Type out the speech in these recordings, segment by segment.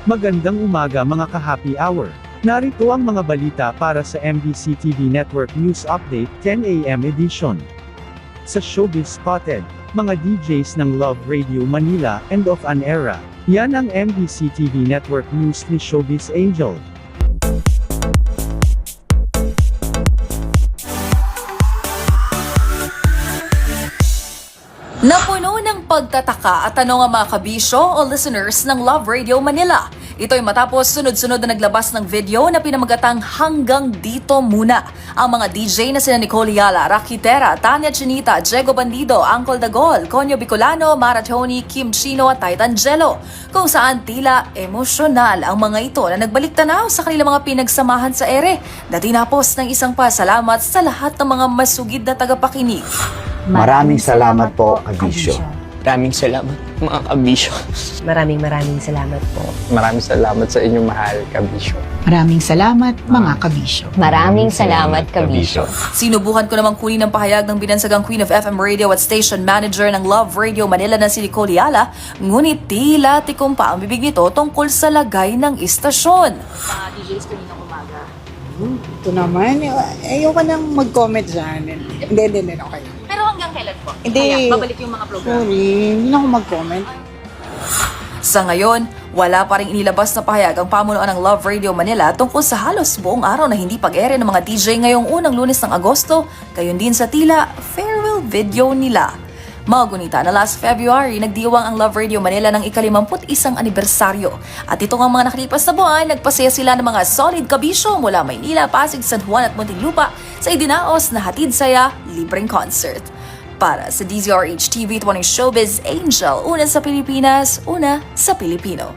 Magandang umaga mga ka-happy hour. Narito ang mga balita para sa MBC TV Network News Update 10 AM edition. Sa Showbiz Spotted, mga DJs ng Love Radio Manila and of an era. Yan ang MBC TV Network News ni Showbiz Angel. Napuno ng pagtataka at tanong ang mga kabisyo o listeners ng Love Radio Manila. Ito'y matapos sunod-sunod na naglabas ng video na pinamagatang Hanggang Dito Muna. Ang mga DJ na sina Nicole Yala, Rocky Terra, Tanya Chinita, Diego Bandido, Uncle Dagol, Conyo Bicolano, Mara Tony, Kim Chino at Titan Jello. Kung saan tila emosyonal ang mga ito na nagbalik tanaw sa kanilang mga pinagsamahan sa ere. Natinapos ng isang pasalamat sa lahat ng mga masugid na tagapakinig. Maraming salamat po, Kabisyo. Maraming salamat, mga kabisyo. Maraming salamat po. Maraming salamat sa inyong mahal, kabisyo. Maraming salamat, mga kabisyo. Maraming salamat, kabisyo. Sinubukan ko namang kunin ang pahayag ng binansagang Queen of FM Radio at Station Manager ng Love Radio Manila na si Nicole Yala, ngunit tila tikom pa ang bibig nito tungkol sa lagay ng istasyon. DJs kaninang umaga. Ito naman, ayoko nang mag-comment dyan. Hindi, okay. Pero hanggang kailan po? Hindi. Kaya babalik yung mga programa. Sorry, hindi na ako mag-comment. Sa ngayon, wala pa rin inilabas na pahayag ang pamunuan ng Love Radio Manila tungkol sa halos buong araw na hindi pag-ere ng mga DJ ngayong unang Lunes ng Agosto, gayon din sa tila farewell video nila. Magunita na last February, nagdiwang ang Love Radio Manila ng ika-51 anibersaryo. At ito nga mga nakalipas na buwan, nagpasaya sila ng mga solid kabisyo mula Maynila, Pasig, San Juan at Muntinlupa sa idinaos na hatid saya libreng concert. Para sa DZRH TV 20 Showbiz Angel, una sa Pilipinas, una sa Pilipino.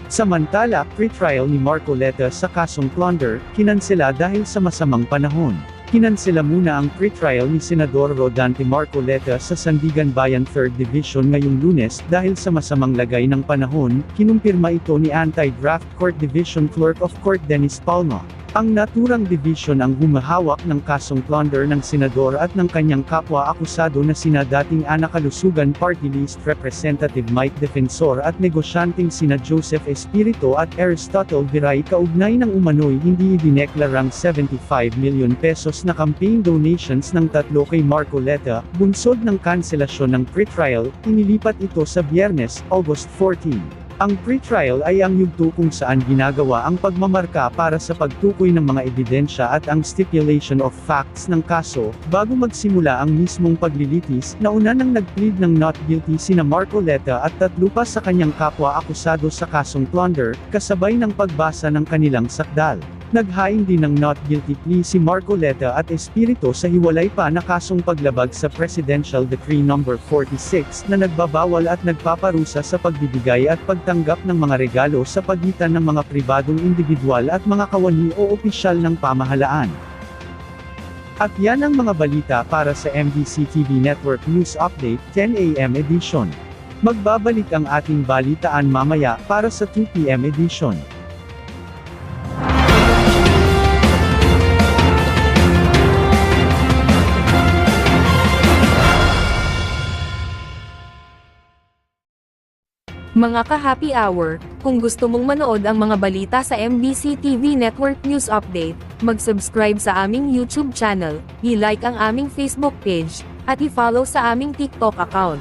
Samantala, pre-trial ni Marcoleta sa kasong plunder, kinansela dahil sa masamang panahon. Kinansela muna ang pre-trial ni Senador Rodante Marcoleta sa Sandigan Bayan 3rd Division ngayong Lunes dahil sa masamang lagay ng panahon, kinumpirma ito ni Anti-Draft Court Division Clerk of Court Dennis Palma. Ang naturang division ang humahawak ng kasong plunder ng senador at ng kanyang kapwa-akusado na sina dating Anakalusugan Party List Representative Mike Defensor at negosyanteng sina Joseph Espirito at Aristotle Viray kaugnay ng umano'y hindi idineklarang 75 million pesos na campaign donations ng tatlo kay Marcoleta, bunsod ng kanselasyon ng pre-trial, inilipat ito sa Biyernes, August 14. Ang pre-trial ay ang yugto kung saan ginagawa ang pagmamarka para sa pagtukoy ng mga ebidensya at ang stipulation of facts ng kaso, bago magsimula ang mismong paglilitis. Nauna nang nag-plead ng not guilty sina Marcoleta at tatlo pa sa kanyang kapwa-akusado sa kasong plunder, kasabay ng pagbasa ng kanilang sakdal. Naghain din ng not guilty plea si Marcoleta at Espirito sa hiwalay pa na kasong paglabag sa Presidential Decree No. 46 na nagbabawal at nagpaparusa sa pagbibigay at pagtanggap ng mga regalo sa pagitan ng mga pribadong individual at mga kawani o opisyal ng pamahalaan. At yan ang mga balita para sa MBC TV Network News Update 10 AM edition. Magbabalik ang ating balitaan mamaya para sa 2 PM edition. Mga ka-happy hour, kung gusto mong manood ang mga balita sa MBC TV Network News Update, mag-subscribe sa aming YouTube channel, i-like ang aming Facebook page, at i-follow sa aming TikTok account.